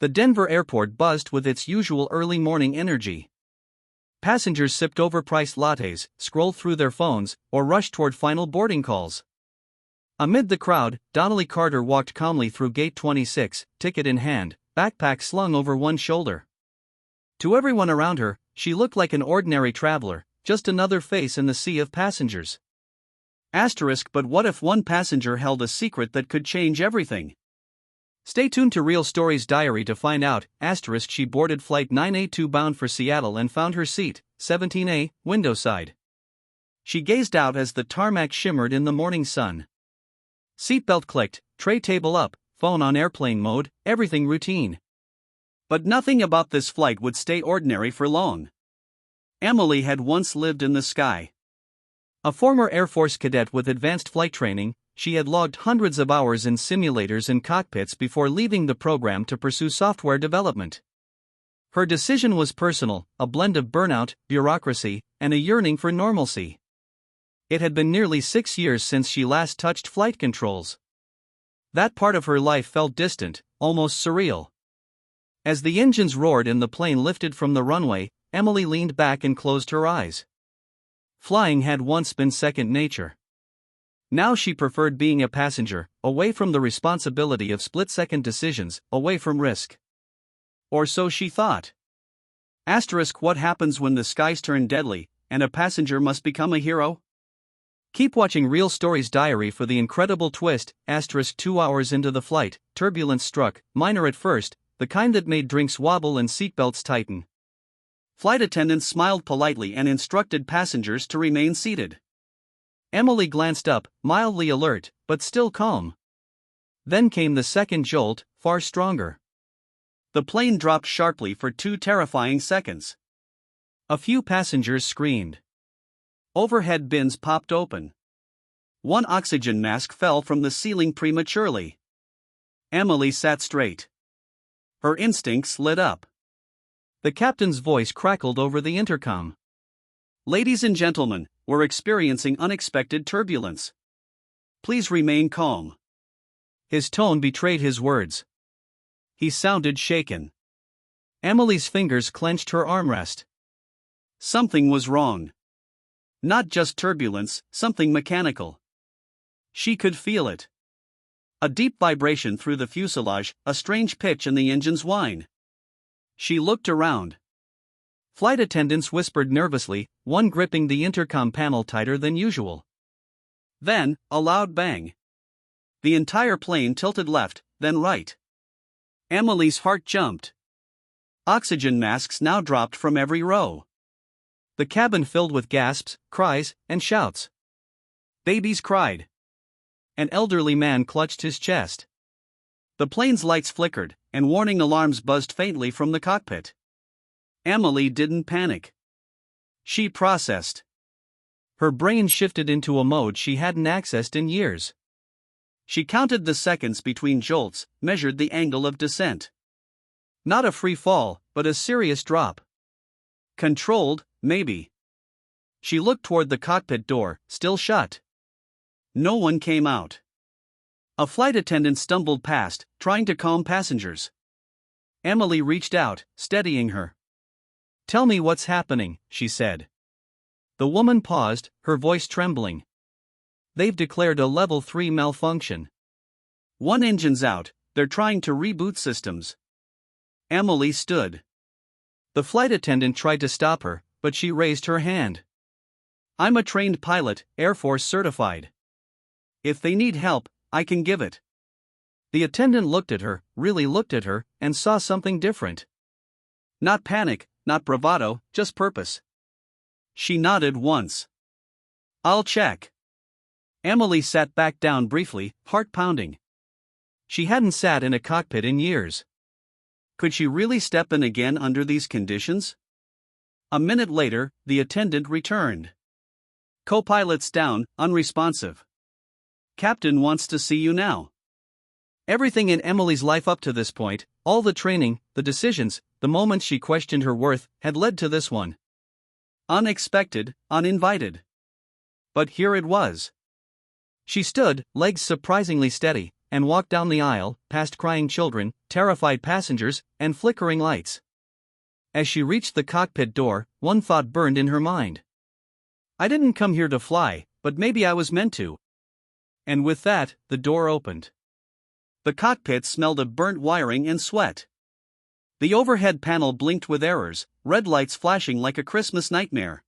The Denver airport buzzed with its usual early morning energy. Passengers sipped overpriced lattes, scrolled through their phones, or rushed toward final boarding calls. Amid the crowd, Donnelly Carter walked calmly through Gate 26, ticket in hand, backpack slung over one shoulder. To everyone around her, she looked like an ordinary traveler, just another face in the sea of passengers. But what if one passenger held a secret that could change everything? Stay tuned to Real Stories Diary to find out. She boarded Flight 982 bound for Seattle and found her seat, 17A, window side. She gazed out as the tarmac shimmered in the morning sun. Seatbelt clicked, tray table up, phone on airplane mode, everything routine. But nothing about this flight would stay ordinary for long. Emily had once lived in the sky. A former Air Force cadet with advanced flight training, she had logged hundreds of hours in simulators and cockpits before leaving the program to pursue software development. Her decision was personal, a blend of burnout, bureaucracy, and a yearning for normalcy. It had been nearly 6 years since she last touched flight controls. That part of her life felt distant, almost surreal. As the engines roared and the plane lifted from the runway, Emily leaned back and closed her eyes. Flying had once been second nature. Now she preferred being a passenger, away from the responsibility of split-second decisions, away from risk. Or so she thought. What happens when the skies turn deadly, and a passenger must become a hero? Keep watching Real Stories Diary for the incredible twist. 2 hours into the flight, turbulence struck, minor at first, the kind that made drinks wobble and seatbelts tighten. Flight attendants smiled politely and instructed passengers to remain seated. Emily glanced up, mildly alert, but still calm. Then came the second jolt, far stronger. The plane dropped sharply for 2 terrifying seconds. A few passengers screamed. Overhead bins popped open. One oxygen mask fell from the ceiling prematurely. Emily sat straight. Her instincts lit up. The captain's voice crackled over the intercom. "Ladies and gentlemen, we're experiencing unexpected turbulence. Please remain calm." His tone betrayed his words. He sounded shaken. Emily's fingers clenched her armrest. Something was wrong. Not just turbulence, something mechanical. She could feel it. A deep vibration through the fuselage, a strange pitch in the engine's whine. She looked around. Flight attendants whispered nervously, one gripping the intercom panel tighter than usual. Then, a loud bang. The entire plane tilted left, then right. Emily's heart jumped. Oxygen masks now dropped from every row. The cabin filled with gasps, cries, and shouts. Babies cried. An elderly man clutched his chest. The plane's lights flickered, and warning alarms buzzed faintly from the cockpit. Emily didn't panic. She processed. Her brain shifted into a mode she hadn't accessed in years. She counted the seconds between jolts, measured the angle of descent. Not a free fall, but a serious drop. Controlled, maybe. She looked toward the cockpit door, still shut. No one came out. A flight attendant stumbled past, trying to calm passengers. Emily reached out, steadying her. "Tell me what's happening," she said. The woman paused, her voice trembling. "They've declared a level 3 malfunction. One engine's out, they're trying to reboot systems." Emily stood. The flight attendant tried to stop her, but she raised her hand. "I'm a trained pilot, Air Force certified. If they need help, I can give it." The attendant looked at her, really looked at her, and saw something different. Not panic, not bravado, just purpose. She nodded once. "I'll check." Emily sat back down briefly, heart pounding. She hadn't sat in a cockpit in years. Could she really step in again under these conditions? A minute later, the attendant returned. "Co-pilot's down, unresponsive. Captain wants to see you now." Everything in Emily's life up to this point, all the training, the decisions, the moments she questioned her worth, had led to this one. Unexpected, uninvited. But here it was. She stood, legs surprisingly steady, and walked down the aisle, past crying children, terrified passengers, and flickering lights. As she reached the cockpit door, one thought burned in her mind. I didn't come here to fly, but maybe I was meant to. And with that, the door opened. The cockpit smelled of burnt wiring and sweat. The overhead panel blinked with errors, red lights flashing like a Christmas nightmare.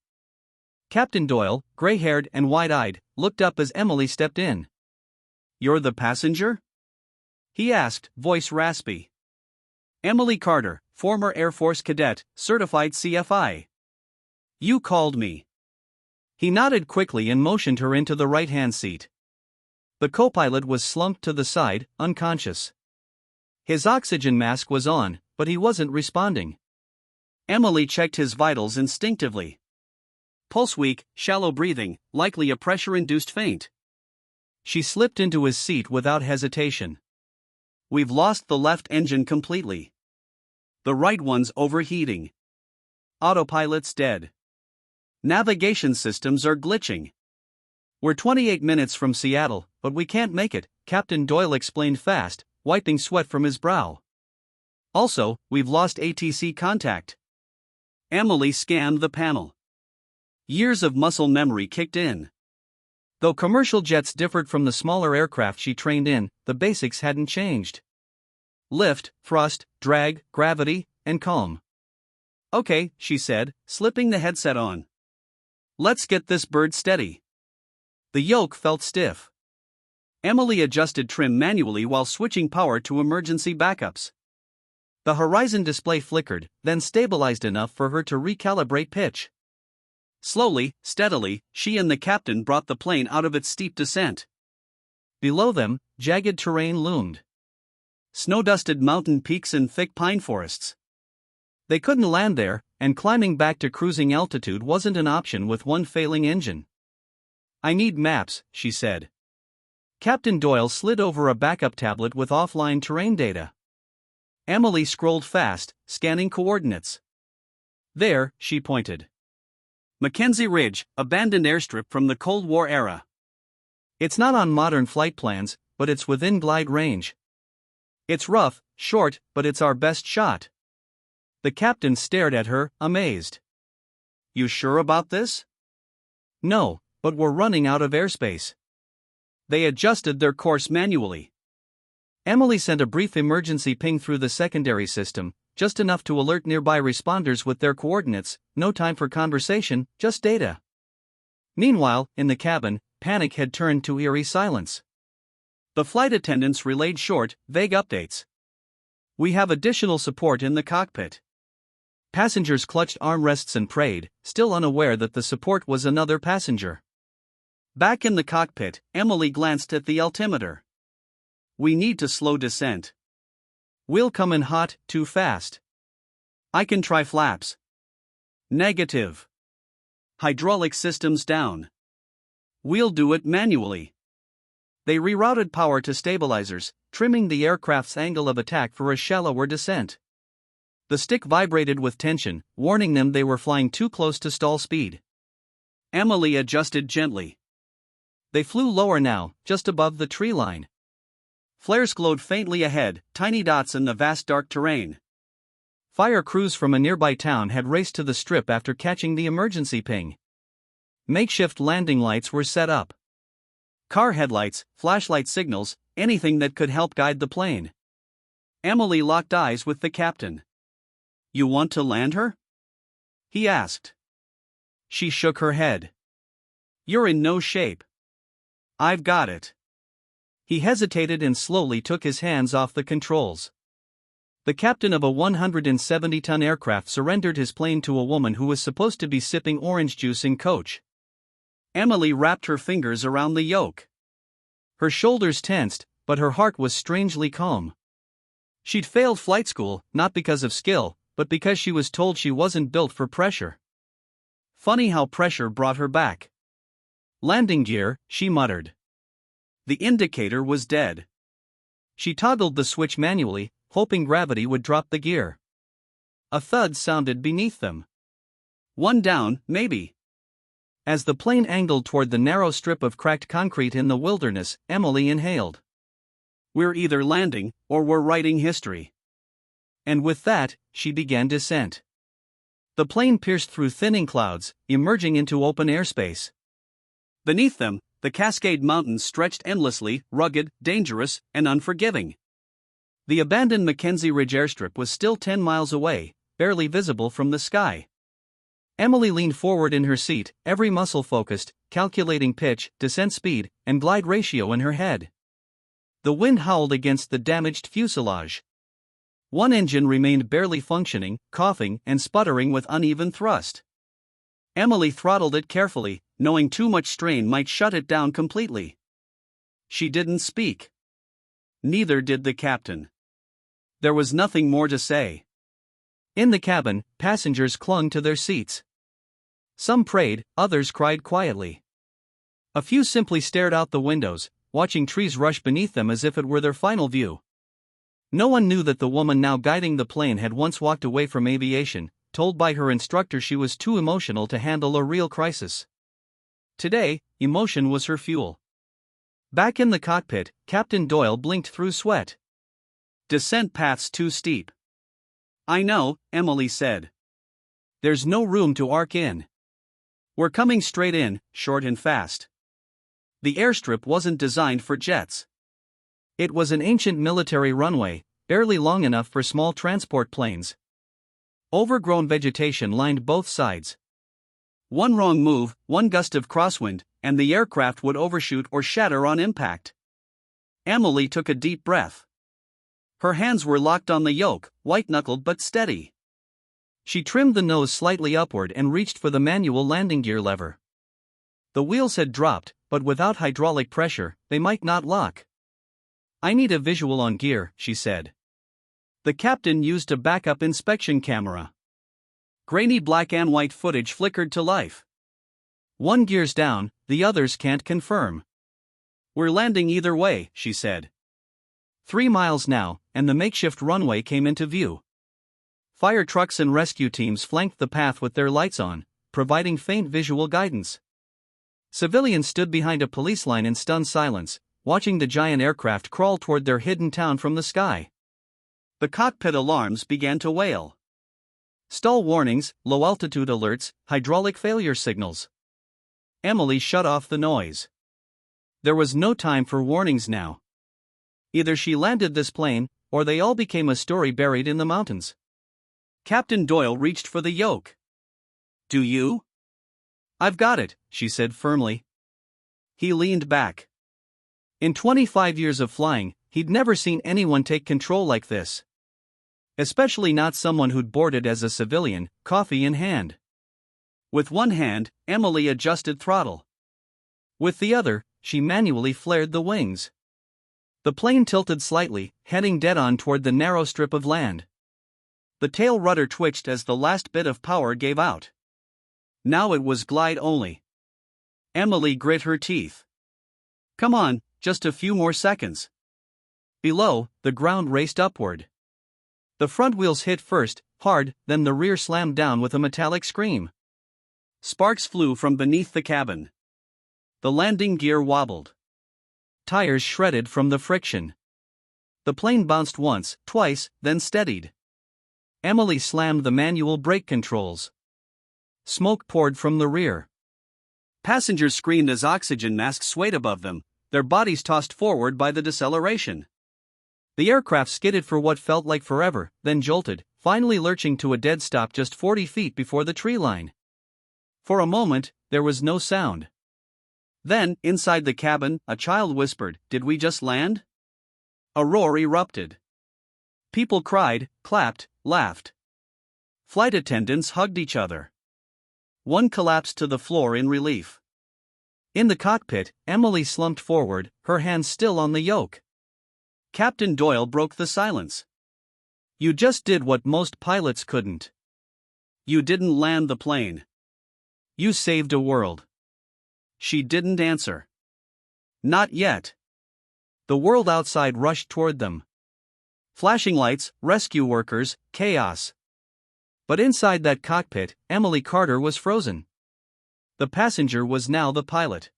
Captain Doyle, gray-haired and wide-eyed, looked up as Emily stepped in. "You're the passenger?" he asked, voice raspy. "Emily Carter, former Air Force cadet, certified CFI. You called me." He nodded quickly and motioned her into the right-hand seat. The co-pilot was slumped to the side, unconscious. His oxygen mask was on, but he wasn't responding. Emily checked his vitals instinctively. Pulse weak, shallow breathing, likely a pressure-induced faint. She slipped into his seat without hesitation. "We've lost the left engine completely. The right one's overheating. Autopilot's dead. Navigation systems are glitching. We're 28 minutes from Seattle, but we can't make it," Captain Doyle explained fast, wiping sweat from his brow. "Also, we've lost ATC contact." Emily scanned the panel. Years of muscle memory kicked in. Though commercial jets differed from the smaller aircraft she trained in, the basics hadn't changed. Lift, thrust, drag, gravity, and calm. "Okay," she said, slipping the headset on. "Let's get this bird steady." The yoke felt stiff. Emily adjusted trim manually while switching power to emergency backups. The horizon display flickered, then stabilized enough for her to recalibrate pitch. Slowly, steadily, she and the captain brought the plane out of its steep descent. Below them, jagged terrain loomed. Snow-dusted mountain peaks and thick pine forests. They couldn't land there, and climbing back to cruising altitude wasn't an option with one failing engine. "I need maps," she said. Captain Doyle slid over a backup tablet with offline terrain data. Emily scrolled fast, scanning coordinates. "There," she pointed. "McKenzie Ridge, abandoned airstrip from the Cold War era. It's not on modern flight plans, but it's within glide range. It's rough, short, but it's our best shot." The captain stared at her, amazed. "You sure about this?" "No, but we're running out of airspace." They adjusted their course manually. Emily sent a brief emergency ping through the secondary system, just enough to alert nearby responders with their coordinates. No time for conversation, just data. Meanwhile, in the cabin, panic had turned to eerie silence. The flight attendants relayed short, vague updates. "We have additional support in the cockpit." Passengers clutched armrests and prayed, still unaware that the support was another passenger. Back in the cockpit, Emily glanced at the altimeter. "We need to slow descent. We'll come in hot, too fast. I can try flaps." "Negative. Hydraulic systems down. We'll do it manually." They rerouted power to stabilizers, trimming the aircraft's angle of attack for a shallower descent. The stick vibrated with tension, warning them they were flying too close to stall speed. Emily adjusted gently. They flew lower now, just above the tree line. Flares glowed faintly ahead, tiny dots in the vast dark terrain. Fire crews from a nearby town had raced to the strip after catching the emergency ping. Makeshift landing lights were set up. Car headlights, flashlight signals, anything that could help guide the plane. Emily locked eyes with the captain. "You want to land her?" he asked. She shook her head. "You're in no shape." "I've got it." He hesitated and slowly took his hands off the controls. The captain of a 170-ton aircraft surrendered his plane to a woman who was supposed to be sipping orange juice in coach. Emily wrapped her fingers around the yoke. Her shoulders tensed, but her heart was strangely calm. She'd failed flight school, not because of skill, but because she was told she wasn't built for pressure. Funny how pressure brought her back. "Landing gear," she muttered. The indicator was dead. She toggled the switch manually, hoping gravity would drop the gear. A thud sounded beneath them. "One down, maybe." As the plane angled toward the narrow strip of cracked concrete in the wilderness, Emily inhaled. We're either landing, or we're writing history. And with that, she began descent. The plane pierced through thinning clouds, emerging into open airspace. Beneath them, the Cascade Mountains stretched endlessly, rugged, dangerous, and unforgiving. The abandoned McKenzie Ridge airstrip was still 10 miles away, barely visible from the sky. Emily leaned forward in her seat, every muscle focused, calculating pitch, descent speed, and glide ratio in her head. The wind howled against the damaged fuselage. One engine remained barely functioning, coughing and sputtering with uneven thrust. Emily throttled it carefully, knowing too much strain might shut it down completely. She didn't speak. Neither did the captain. There was nothing more to say. In the cabin, passengers clung to their seats. Some prayed, others cried quietly. A few simply stared out the windows, watching trees rush beneath them as if it were their final view. No one knew that the woman now guiding the plane had once walked away from aviation, told by her instructor she was too emotional to handle a real crisis. Today, emotion was her fuel. Back in the cockpit, Captain Doyle blinked through sweat. Descent path's too steep. I know, Emily said. There's no room to arc in. We're coming straight in, short and fast. The airstrip wasn't designed for jets. It was an ancient military runway, barely long enough for small transport planes. Overgrown vegetation lined both sides. One wrong move, one gust of crosswind, and the aircraft would overshoot or shatter on impact. Emily took a deep breath. Her hands were locked on the yoke, white-knuckled but steady. She trimmed the nose slightly upward and reached for the manual landing gear lever. The wheels had dropped, but without hydraulic pressure, they might not lock. I need a visual on gear, she said. The captain used a backup inspection camera. Grainy black and white footage flickered to life. One gear's down, the others can't confirm. We're landing either way, she said. 3 miles now, and the makeshift runway came into view. Fire trucks and rescue teams flanked the path with their lights on, providing faint visual guidance. Civilians stood behind a police line in stunned silence, watching the giant aircraft crawl toward their hidden town from the sky. The cockpit alarms began to wail. Stall warnings, low-altitude alerts, hydraulic failure signals. Emily shut off the noise. There was no time for warnings now. Either she landed this plane, or they all became a story buried in the mountains. Captain Doyle reached for the yoke. Do you? I've got it, she said firmly. He leaned back. In 25 years of flying, he'd never seen anyone take control like this. Especially not someone who'd boarded as a civilian, coffee in hand. With one hand, Emily adjusted throttle. With the other, she manually flared the wings. The plane tilted slightly, heading dead-on toward the narrow strip of land. The tail rudder twitched as the last bit of power gave out. Now it was glide only. Emily grit her teeth. Come on, just a few more seconds. Below, the ground raced upward. The front wheels hit first, hard, then the rear slammed down with a metallic scream. Sparks flew from beneath the cabin. The landing gear wobbled. Tires shredded from the friction. The plane bounced once, twice, then steadied. Emily slammed the manual brake controls. Smoke poured from the rear. Passengers screamed as oxygen masks swayed above them, their bodies tossed forward by the deceleration. The aircraft skidded for what felt like forever, then jolted, finally lurching to a dead stop just 40 feet before the tree line. For a moment, there was no sound. Then, inside the cabin, a child whispered, "Did we just land?" A roar erupted. People cried, clapped, laughed. Flight attendants hugged each other. One collapsed to the floor in relief. In the cockpit, Emily slumped forward, her hands still on the yoke. Captain Doyle broke the silence. You just did what most pilots couldn't. You didn't land the plane. You saved a world. She didn't answer. Not yet. The world outside rushed toward them. Flashing lights, rescue workers, chaos. But inside that cockpit, Emily Carter was frozen. The passenger was now the pilot.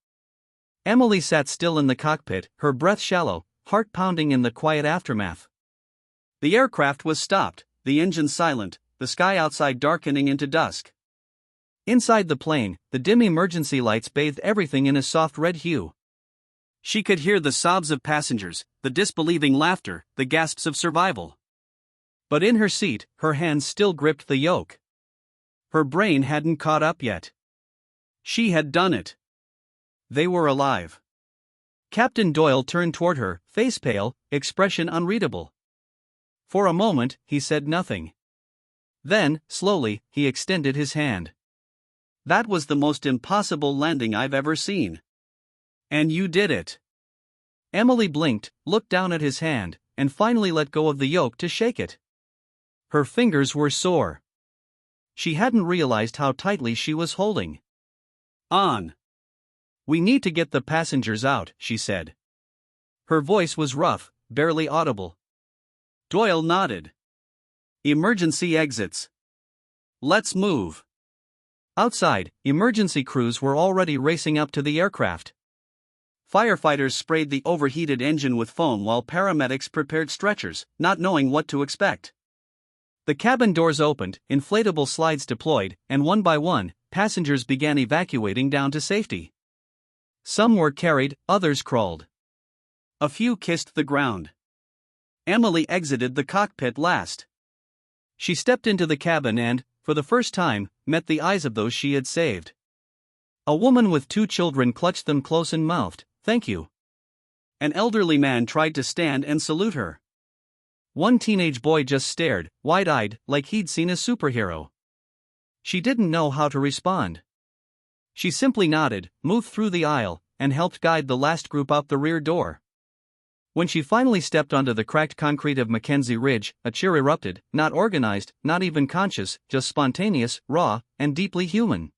Emily sat still in the cockpit, her breath shallow, heart pounding in the quiet aftermath. The aircraft was stopped, the engine silent, the sky outside darkening into dusk. Inside the plane, the dim emergency lights bathed everything in a soft red hue. She could hear the sobs of passengers, the disbelieving laughter, the gasps of survival. But in her seat, her hands still gripped the yoke. Her brain hadn't caught up yet. She had done it. They were alive. Captain Doyle turned toward her, face pale, expression unreadable. For a moment, he said nothing. Then, slowly, he extended his hand. "That was the most impossible landing I've ever seen. And you did it." Emily blinked, looked down at his hand, and finally let go of the yoke to shake it. Her fingers were sore. She hadn't realized how tightly she was holding on. "We need to get the passengers out," she said. Her voice was rough, barely audible. Doyle nodded. "Emergency exits. Let's move." Outside, emergency crews were already racing up to the aircraft. Firefighters sprayed the overheated engine with foam while paramedics prepared stretchers, not knowing what to expect. The cabin doors opened, inflatable slides deployed, and one by one, passengers began evacuating down to safety. Some were carried, others crawled. A few kissed the ground. Emily exited the cockpit last. She stepped into the cabin and, for the first time, met the eyes of those she had saved. A woman with 2 children clutched them close and mouthed, "Thank you." An elderly man tried to stand and salute her. One teenage boy just stared, wide-eyed, like he'd seen a superhero. She didn't know how to respond. She simply nodded, moved through the aisle, and helped guide the last group out the rear door. When she finally stepped onto the cracked concrete of McKenzie Ridge, a cheer erupted, not organized, not even conscious, just spontaneous, raw, and deeply human.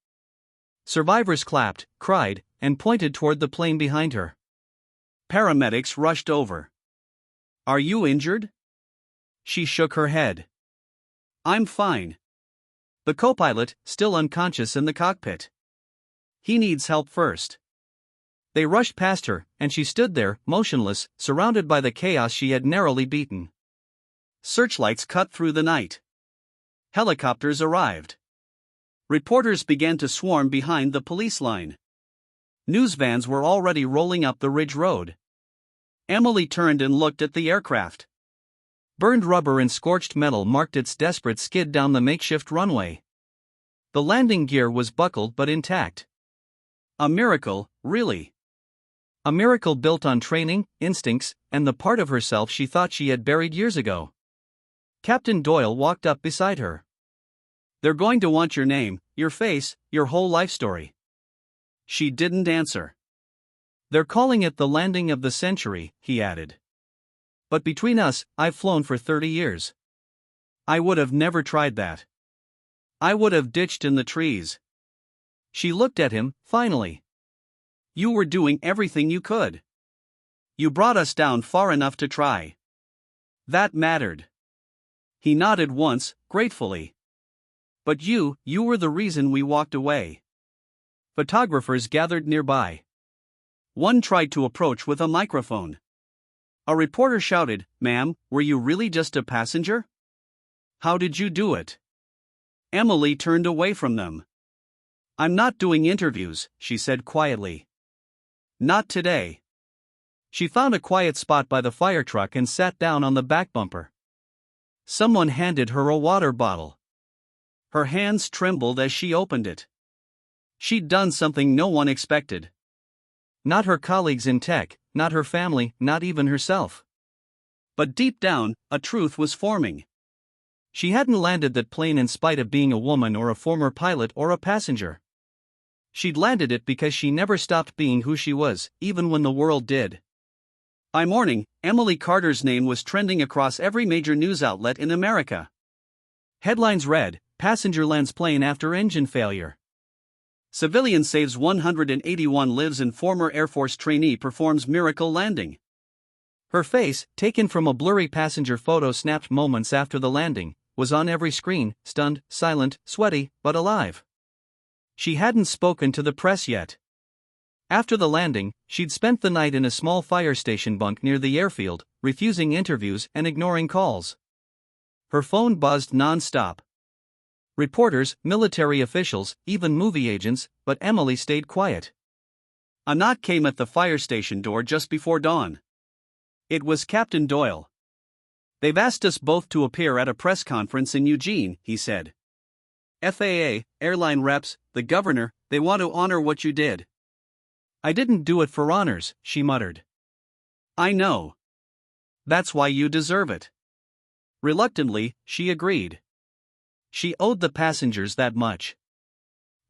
Survivors clapped, cried, and pointed toward the plane behind her. Paramedics rushed over. "Are you injured?" She shook her head. "I'm fine." The co-pilot, still unconscious in the cockpit. "He needs help first." They rushed past her, and she stood there, motionless, surrounded by the chaos she had narrowly beaten. Searchlights cut through the night. Helicopters arrived. Reporters began to swarm behind the police line. News vans were already rolling up the ridge road. Emily turned and looked at the aircraft. Burned rubber and scorched metal marked its desperate skid down the makeshift runway. The landing gear was buckled but intact. A miracle, really. A miracle built on training, instincts, and the part of herself she thought she had buried years ago. Captain Doyle walked up beside her. "They're going to want your name, your face, your whole life story." She didn't answer. "They're calling it the landing of the century," he added. "But between us, I've flown for 30 years. I would have never tried that. I would have ditched in the trees." She looked at him, finally. "You were doing everything you could. You brought us down far enough to try. That mattered." He nodded once, gratefully. "But you were the reason we walked away." Photographers gathered nearby. One tried to approach with a microphone. A reporter shouted, "Ma'am, were you really just a passenger? How did you do it?" Emily turned away from them. "I'm not doing interviews," she said quietly. "Not today." She found a quiet spot by the fire truck and sat down on the back bumper. Someone handed her a water bottle. Her hands trembled as she opened it. She'd done something no one expected. Not her colleagues in tech, not her family, not even herself. But deep down, a truth was forming. She hadn't landed that plane in spite of being a woman or a former pilot or a passenger. She'd landed it because she never stopped being who she was, even when the world did. By morning, Emily Carter's name was trending across every major news outlet in America. Headlines read, "Passenger lands plane after engine failure." "Civilian saves 181 lives and former Air Force trainee performs miracle landing." Her face, taken from a blurry passenger photo snapped moments after the landing, was on every screen, stunned, silent, sweaty, but alive. She hadn't spoken to the press yet. After the landing, she'd spent the night in a small fire station bunk near the airfield, refusing interviews and ignoring calls. Her phone buzzed non-stop. Reporters, military officials, even movie agents, but Emily stayed quiet. A knock came at the fire station door just before dawn. It was Captain Doyle. "They've asked us both to appear at a press conference in Eugene," he said. "FAA, airline reps, the governor, they want to honor what you did." "I didn't do it for honors," she muttered. "I know. That's why you deserve it." Reluctantly, she agreed. She owed the passengers that much.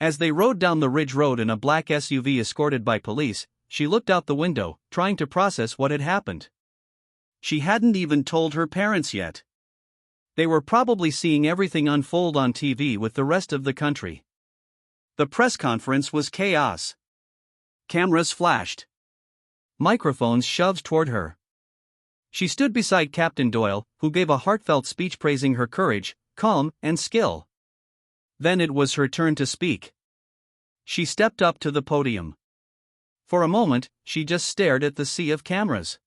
As they rode down the Ridge Road in a black SUV escorted by police, she looked out the window, trying to process what had happened. She hadn't even told her parents yet. They were probably seeing everything unfold on TV with the rest of the country. The press conference was chaos. Cameras flashed. Microphones shoved toward her. She stood beside Captain Doyle, who gave a heartfelt speech praising her courage, calm, and skill. Then it was her turn to speak. She stepped up to the podium. For a moment, she just stared at the sea of cameras.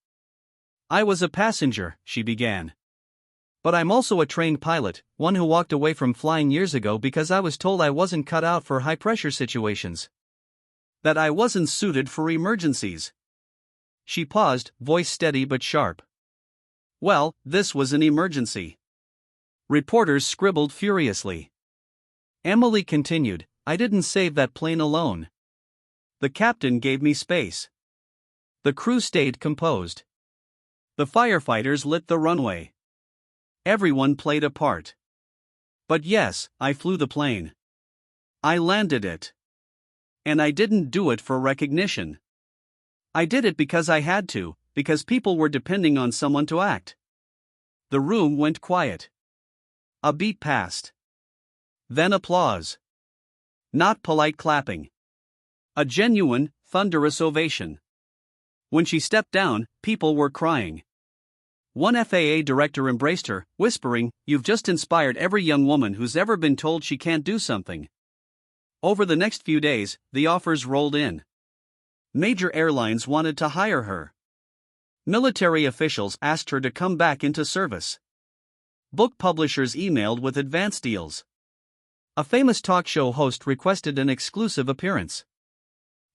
"I was a passenger," she began. "But I'm also a trained pilot, one who walked away from flying years ago because I was told I wasn't cut out for high-pressure situations. That I wasn't suited for emergencies." She paused, voice steady but sharp. "Well, this was an emergency." Reporters scribbled furiously. Emily continued, "I didn't save that plane alone. The captain gave me space. The crew stayed composed. The firefighters lit the runway. Everyone played a part. But yes, I flew the plane. I landed it. And I didn't do it for recognition. I did it because I had to, because people were depending on someone to act." The room went quiet. A beat passed. Then applause. Not polite clapping. A genuine, thunderous ovation. When she stepped down, people were crying. One FAA director embraced her, whispering, "You've just inspired every young woman who's ever been told she can't do something." Over the next few days, the offers rolled in. Major airlines wanted to hire her. Military officials asked her to come back into service. Book publishers emailed with advance deals. A famous talk show host requested an exclusive appearance.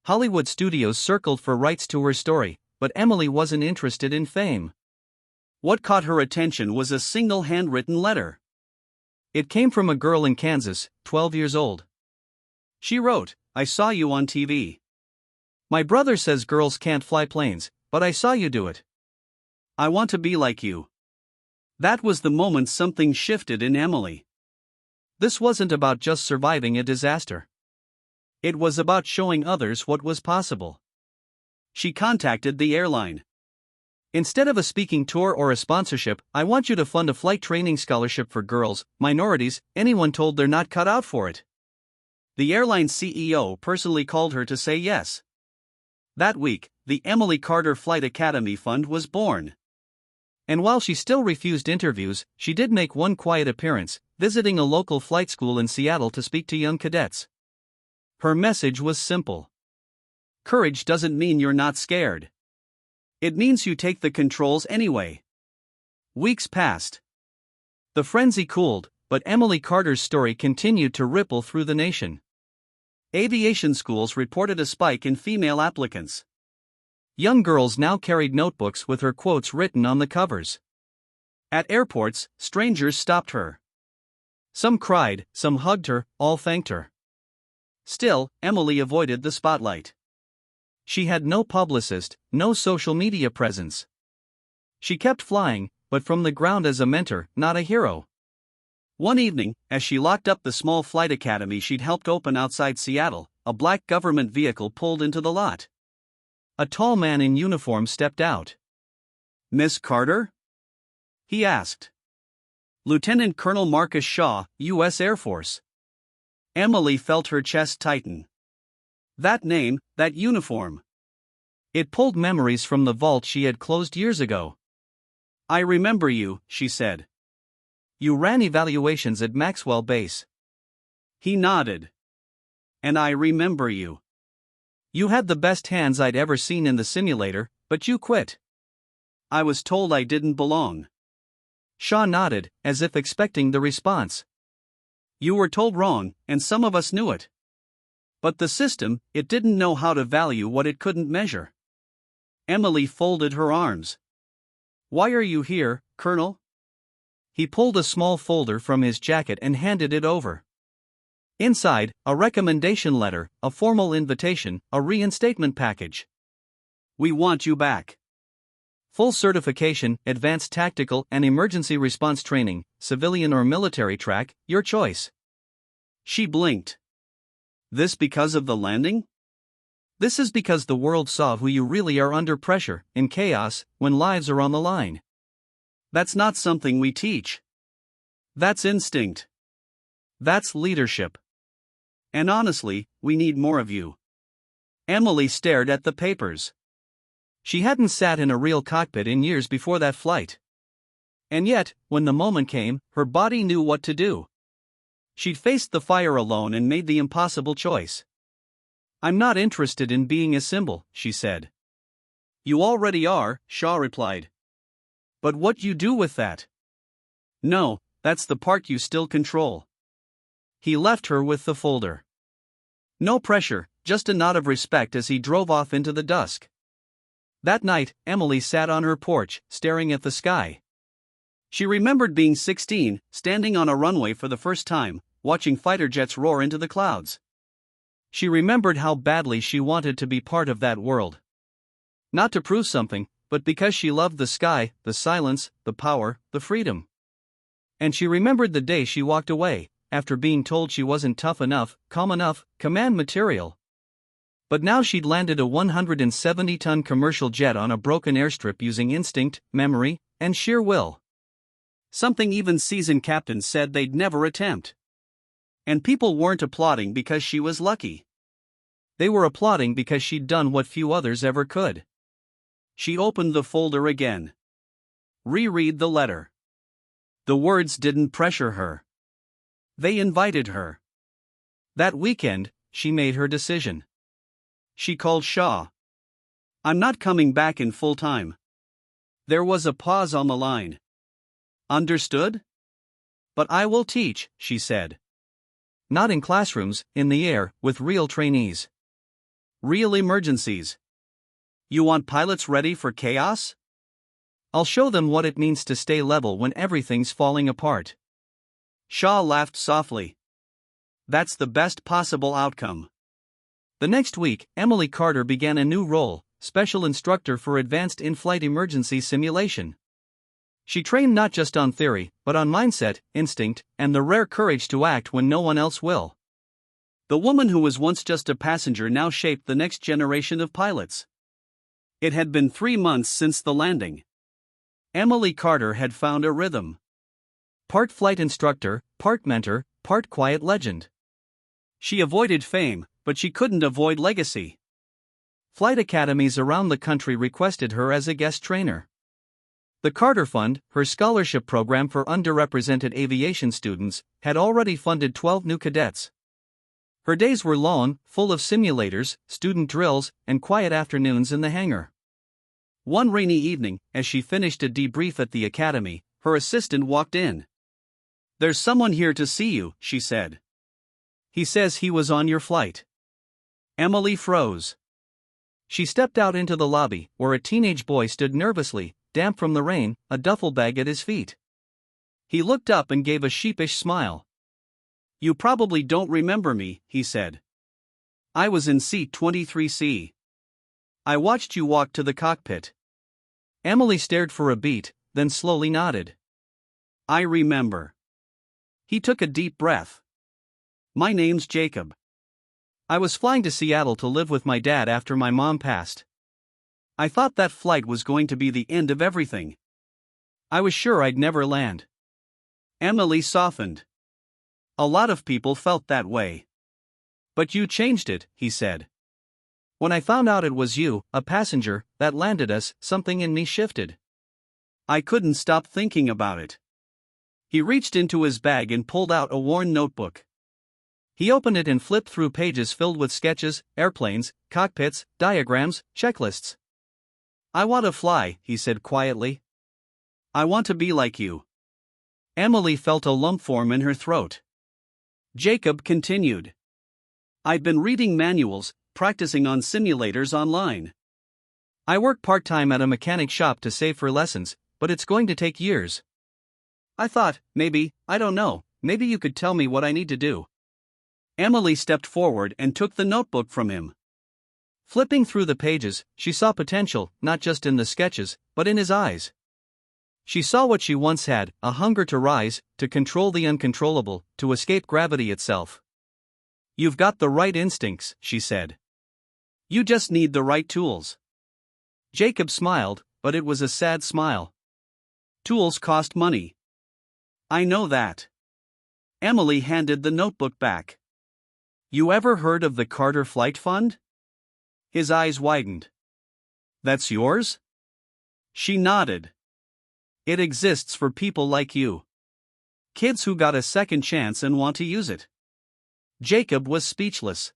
Hollywood studios circled for rights to her story, but Emily wasn't interested in fame. What caught her attention was a single handwritten letter. It came from a girl in Kansas, 12 years old. She wrote, "I saw you on TV. My brother says girls can't fly planes, but I saw you do it. I want to be like you." That was the moment something shifted in Emily. This wasn't about just surviving a disaster. It was about showing others what was possible. She contacted the airline. "Instead of a speaking tour or a sponsorship, I want you to fund a flight training scholarship for girls, minorities, anyone told they're not cut out for it." The airline CEO personally called her to say yes. That week, the Emily Carter Flight Academy Fund was born. And while she still refused interviews, she did make one quiet appearance, visiting a local flight school in Seattle to speak to young cadets. Her message was simple. Courage doesn't mean you're not scared. It means you take the controls anyway. Weeks passed. The frenzy cooled, but Emily Carter's story continued to ripple through the nation. Aviation schools reported a spike in female applicants. Young girls now carried notebooks with her quotes written on the covers. At airports, strangers stopped her. Some cried, some hugged her, all thanked her. Still, Emily avoided the spotlight. She had no publicist, no social media presence. She kept flying, but from the ground as a mentor, not a hero. One evening, as she locked up the small flight academy she'd helped open outside Seattle, a black government vehicle pulled into the lot. A tall man in uniform stepped out. "Miss Carter?" he asked. "Lieutenant Colonel Marcus Shaw, U.S. Air Force." Emily felt her chest tighten. That name, that uniform. It pulled memories from the vault she had closed years ago. "I remember you," she said. "You ran evaluations at Maxwell Base." He nodded. "And I remember you. You had the best hands I'd ever seen in the simulator, but you quit. I was told I didn't belong. Shaw nodded, as if expecting the response. You were told wrong, and some of us knew it. But the system, it didn't know how to value what it couldn't measure. Emily folded her arms. Why are you here, Colonel? He pulled a small folder from his jacket and handed it over. Inside, a recommendation letter, a formal invitation, a reinstatement package. We want you back. Full certification, advanced tactical and emergency response training, civilian or military track, your choice. She blinked. This because of the landing? This is because the world saw who you really are under pressure, in chaos, when lives are on the line. That's not something we teach. That's instinct. That's leadership. And honestly, we need more of you. Emily stared at the papers. She hadn't sat in a real cockpit in years before that flight. And yet, when the moment came, her body knew what to do. She'd faced the fire alone and made the impossible choice. I'm not interested in being a symbol, she said. You already are, Shaw replied. But what you do with that? No, that's the part you still control. He left her with the folder. No pressure, just a nod of respect as he drove off into the dusk. That night, Emily sat on her porch, staring at the sky. She remembered being 16, standing on a runway for the first time, watching fighter jets roar into the clouds. She remembered how badly she wanted to be part of that world. Not to prove something, but because she loved the sky, the silence, the power, the freedom. And she remembered the day she walked away, after being told she wasn't tough enough, calm enough, command material. But now she'd landed a 170-ton commercial jet on a broken airstrip using instinct, memory, and sheer will. Something even seasoned captains said they'd never attempt. And people weren't applauding because she was lucky. They were applauding because she'd done what few others ever could. She opened the folder again. Reread the letter. The words didn't pressure her. They invited her. That weekend, she made her decision. She called Shaw. I'm not coming back in full time. There was a pause on the line. Understood? But I will teach, she said. Not in classrooms, in the air, with real trainees. Real emergencies. You want pilots ready for chaos? I'll show them what it means to stay level when everything's falling apart. Shaw laughed softly. That's the best possible outcome. The next week, Emily Carter began a new role, special instructor for advanced in-flight emergency simulation. She trained not just on theory, but on mindset, instinct, and the rare courage to act when no one else will. The woman who was once just a passenger now shaped the next generation of pilots. It had been 3 months since the landing. Emily Carter had found a rhythm. Part flight instructor, part mentor, part quiet legend. She avoided fame, but she couldn't avoid legacy. Flight academies around the country requested her as a guest trainer. The Carter Fund, her scholarship program for underrepresented aviation students, had already funded 12 new cadets. Her days were long, full of simulators, student drills, and quiet afternoons in the hangar. One rainy evening, as she finished a debrief at the academy, her assistant walked in. There's someone here to see you, she said. He says he was on your flight. Emily froze. She stepped out into the lobby, where a teenage boy stood nervously, damp from the rain, a duffel bag at his feet. He looked up and gave a sheepish smile. You probably don't remember me, he said. I was in seat 23C. I watched you walk to the cockpit. Emily stared for a beat, then slowly nodded. I remember. He took a deep breath. My name's Jacob. I was flying to Seattle to live with my dad after my mom passed. I thought that flight was going to be the end of everything. I was sure I'd never land. Emily softened. A lot of people felt that way. But you changed it, he said. When I found out it was you, a passenger, that landed us, something in me shifted. I couldn't stop thinking about it. He reached into his bag and pulled out a worn notebook. He opened it and flipped through pages filled with sketches, airplanes, cockpits, diagrams, checklists. "I want to fly," he said quietly. "I want to be like you." Emily felt a lump form in her throat. Jacob continued. "I've been reading manuals, practicing on simulators online. I work part-time at a mechanic shop to save for lessons, but it's going to take years. I thought, maybe you could tell me what I need to do." Emily stepped forward and took the notebook from him. Flipping through the pages, she saw potential, not just in the sketches, but in his eyes. She saw what she once had, a hunger to rise, to control the uncontrollable, to escape gravity itself. "You've got the right instincts," she said. "You just need the right tools." Jacob smiled, but it was a sad smile. "Tools cost money." "I know that." Emily handed the notebook back. "You ever heard of the Carter Flight Fund?" His eyes widened. "That's yours?" She nodded. "It exists for people like you. Kids who got a second chance and want to use it." Jacob was speechless.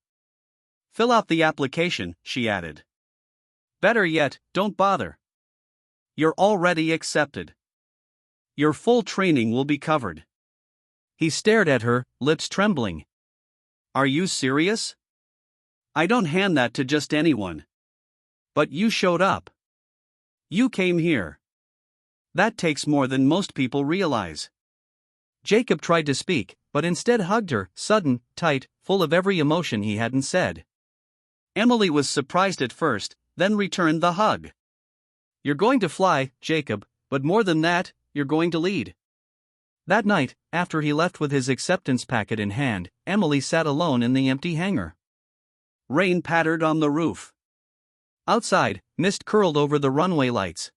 "Fill out the application," she added. "Better yet, don't bother. You're already accepted. Your full training will be covered." He stared at her, lips trembling. "Are you serious? I don't hand that to just anyone. But you showed up. You came here. That takes more than most people realize." Jacob tried to speak, but instead hugged her, sudden, tight, full of every emotion he hadn't said. Emily was surprised at first, then returned the hug. "You're going to fly, Jacob, but more than that, you're going to lead." That night, after he left with his acceptance packet in hand, Emily sat alone in the empty hangar. Rain pattered on the roof. Outside, mist curled over the runway lights.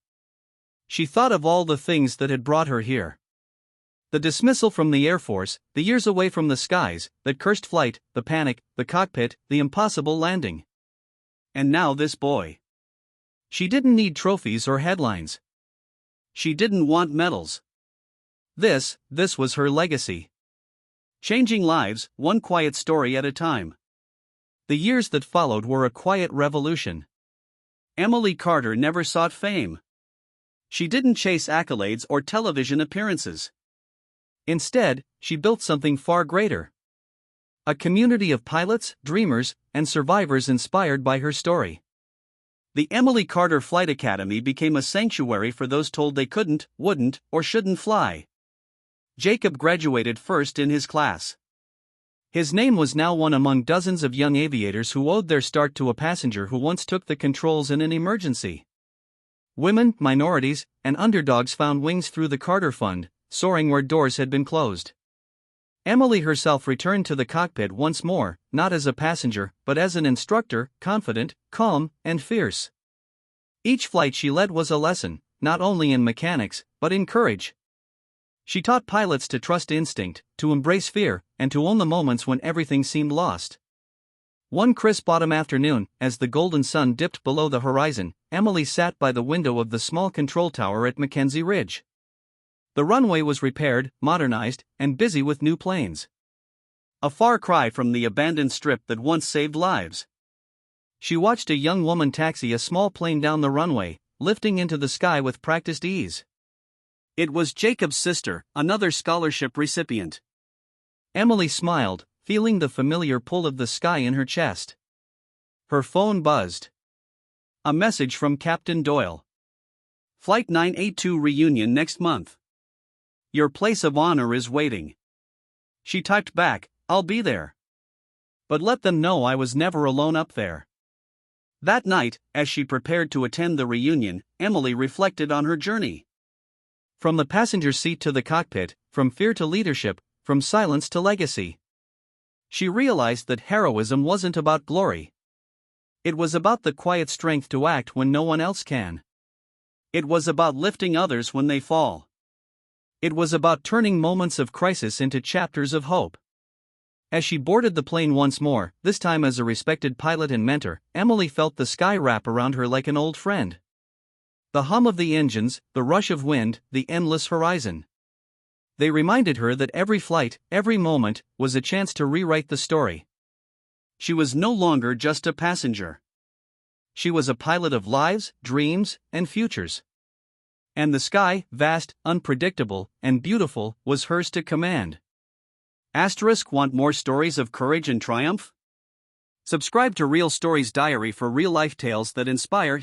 She thought of all the things that had brought her here. The dismissal from the Air Force, the years away from the skies, that cursed flight, the panic, the cockpit, the impossible landing. And now this boy. She didn't need trophies or headlines. She didn't want medals. This was her legacy. Changing lives, one quiet story at a time. The years that followed were a quiet revolution. Emily Carter never sought fame. She didn't chase accolades or television appearances. Instead, she built something far greater. A community of pilots, dreamers, and survivors inspired by her story. The Emily Carter Flight Academy became a sanctuary for those told they couldn't, wouldn't, or shouldn't fly. Jacob graduated first in his class. His name was now one among dozens of young aviators who owed their start to a passenger who once took the controls in an emergency. Women, minorities, and underdogs found wings through the Carter Fund, soaring where doors had been closed. Emily herself returned to the cockpit once more, not as a passenger, but as an instructor, confident, calm, and fierce. Each flight she led was a lesson, not only in mechanics, but in courage. She taught pilots to trust instinct, to embrace fear, and to own the moments when everything seemed lost. One crisp autumn afternoon, as the golden sun dipped below the horizon, Emily sat by the window of the small control tower at McKenzie Ridge. The runway was repaired, modernized, and busy with new planes. A far cry from the abandoned strip that once saved lives. She watched a young woman taxi a small plane down the runway, lifting into the sky with practiced ease. It was Jacob's sister, another scholarship recipient. Emily smiled, feeling the familiar pull of the sky in her chest. Her phone buzzed. A message from Captain Doyle. "Flight 982 reunion next month. Your place of honor is waiting." She typed back, "I'll be there. But let them know I was never alone up there." That night, as she prepared to attend the reunion, Emily reflected on her journey. From the passenger seat to the cockpit, from fear to leadership, from silence to legacy. She realized that heroism wasn't about glory. It was about the quiet strength to act when no one else can. It was about lifting others when they fall. It was about turning moments of crisis into chapters of hope. As she boarded the plane once more, this time as a respected pilot and mentor, Emily felt the sky wrap around her like an old friend. The hum of the engines, the rush of wind, the endless horizon. They reminded her that every flight, every moment, was a chance to rewrite the story. She was no longer just a passenger. She was a pilot of lives, dreams, and futures. And the sky, vast, unpredictable, and beautiful, was hers to command. Want more stories of courage and triumph? Subscribe to Real Stories Diary for real-life tales that inspire.